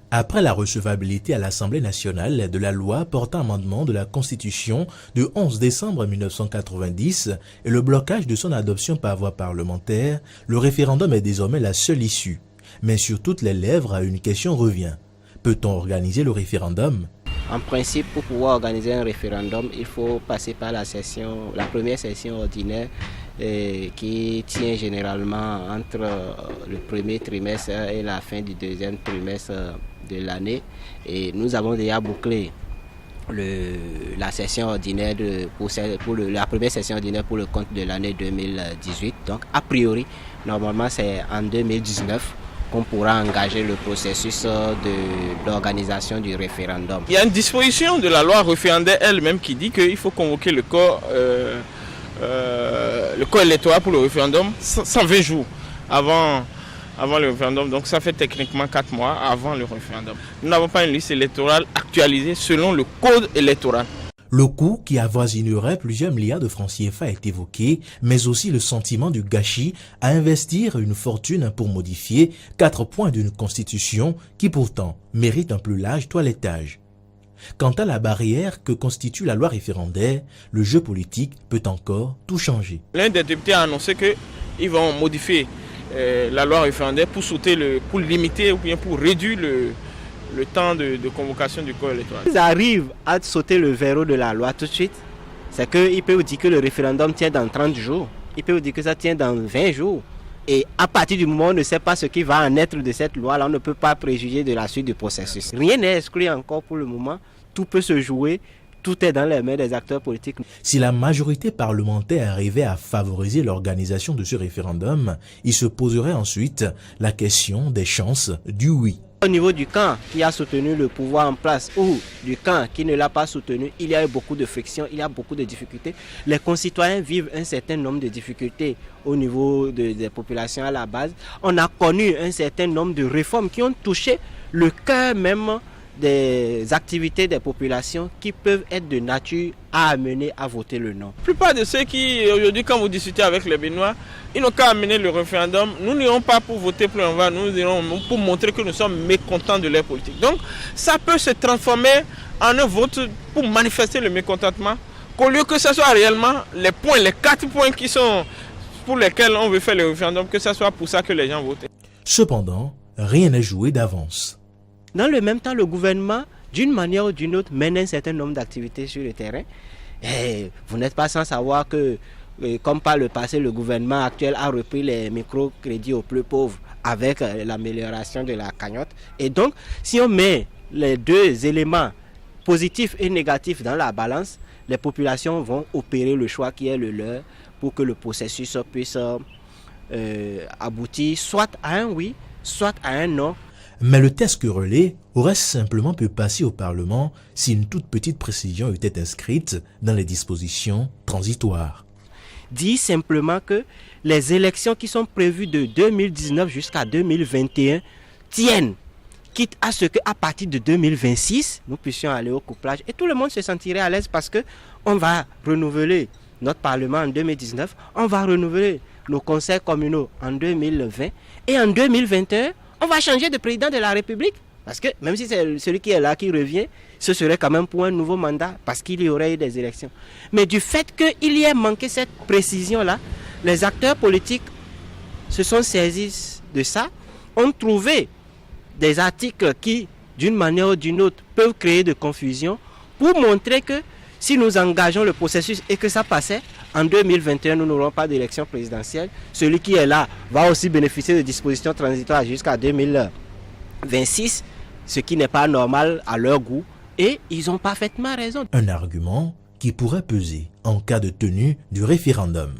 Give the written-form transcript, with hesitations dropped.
Après la recevabilité à l'Assemblée nationale de la loi portant amendement de la Constitution du 11 décembre 1990 et le blocage de son adoption par voie parlementaire, le référendum est désormais la seule issue. Mais sur toutes les lèvres, une question revient. Peut-on organiser le référendum? En principe, pour pouvoir organiser un référendum, il faut passer par la première session ordinaire qui tient généralement entre le premier trimestre et la fin du deuxième trimestre de l'année. Et nous avons déjà bouclé la session ordinaire la première session ordinaire pour le compte de l'année 2018. Donc, a priori, normalement, c'est en 2019 qu'on pourra engager le processus d'organisation du référendum. Il y a une disposition de la loi référendaire elle-même qui dit qu'il faut convoquer le corps électoral pour le référendum 120 jours avant le référendum. Donc ça fait techniquement 4 mois avant le référendum. Nous n'avons pas une liste électorale actualisée selon le code électoral. Le coût qui avoisinerait plusieurs milliards de francs CFA est évoqué, mais aussi le sentiment du gâchis à investir une fortune pour modifier 4 points d'une constitution qui pourtant mérite un plus large toilettage. Quant à la barrière que constitue la loi référendaire, le jeu politique peut encore tout changer. L'un des députés a annoncé qu'ils vont modifier la loi référendaire pour limiter ou bien pour réduire le temps de convocation du corps électoral. Ils arrivent à sauter le verrou de la loi tout de suite. C'est qu'ils peuvent dire que le référendum tient dans 30 jours. Ils peuvent dire que ça tient dans 20 jours. Et à partir du moment où on ne sait pas ce qui va en être de cette loi, là, on ne peut pas préjuger de la suite du processus. Rien n'est exclu encore pour le moment. Tout peut se jouer. Tout est dans les mains des acteurs politiques. Si la majorité parlementaire arrivait à favoriser l'organisation de ce référendum, il se poserait ensuite la question des chances du oui. Au niveau du camp qui a soutenu le pouvoir en place ou du camp qui ne l'a pas soutenu, il y a eu beaucoup de frictions, il y a beaucoup de difficultés. Les concitoyens vivent un certain nombre de difficultés au niveau des populations à la base. On a connu un certain nombre de réformes qui ont touché le cœur même des activités des populations qui peuvent être de nature à amener à voter le non. La plupart de ceux qui, aujourd'hui, quand vous discutez avec les Béninois, ils n'ont qu'à amener le référendum. Nous n'irons pas pour voter pour l'envoi, nous irons pour montrer que nous sommes mécontents de leur politique. Donc, ça peut se transformer en un vote pour manifester le mécontentement, qu'au lieu que ce soit réellement les 4 points qui sont pour lesquels on veut faire le référendum, que ce soit pour ça que les gens votent. Cependant, rien n'est joué d'avance. Dans le même temps, le gouvernement, d'une manière ou d'une autre, mène un certain nombre d'activités sur le terrain. Et vous n'êtes pas sans savoir que, comme par le passé, le gouvernement actuel a repris les microcrédits aux plus pauvres avec l'amélioration de la cagnotte. Et donc, si on met les deux éléments positifs et négatifs dans la balance, les populations vont opérer le choix qui est le leur pour que le processus puisse aboutir soit à un oui, soit à un non. Mais le test relais aurait simplement pu passer au Parlement si une toute petite précision était inscrite dans les dispositions transitoires. Dit simplement que les élections qui sont prévues de 2019 jusqu'à 2021 tiennent, quitte à ce qu'à partir de 2026, nous puissions aller au couplage et tout le monde se sentirait à l'aise parce qu'on va renouveler notre Parlement en 2019, on va renouveler nos conseils communaux en 2020 et en 2021, on va changer de président de la République. Parce que même si c'est celui qui est là qui revient, ce serait quand même pour un nouveau mandat parce qu'il y aurait eu des élections. Mais du fait qu'il y ait manqué cette précision-là, les acteurs politiques se sont saisis de ça, ont trouvé des articles qui, d'une manière ou d'une autre, peuvent créer de confusion pour montrer que si nous engageons le processus et que ça passait, en 2021, nous n'aurons pas d'élection présidentielle. Celui qui est là va aussi bénéficier de dispositions transitoires jusqu'à 2026, ce qui n'est pas normal à leur goût. Et ils ont parfaitement raison. Un argument qui pourrait peser en cas de tenue du référendum.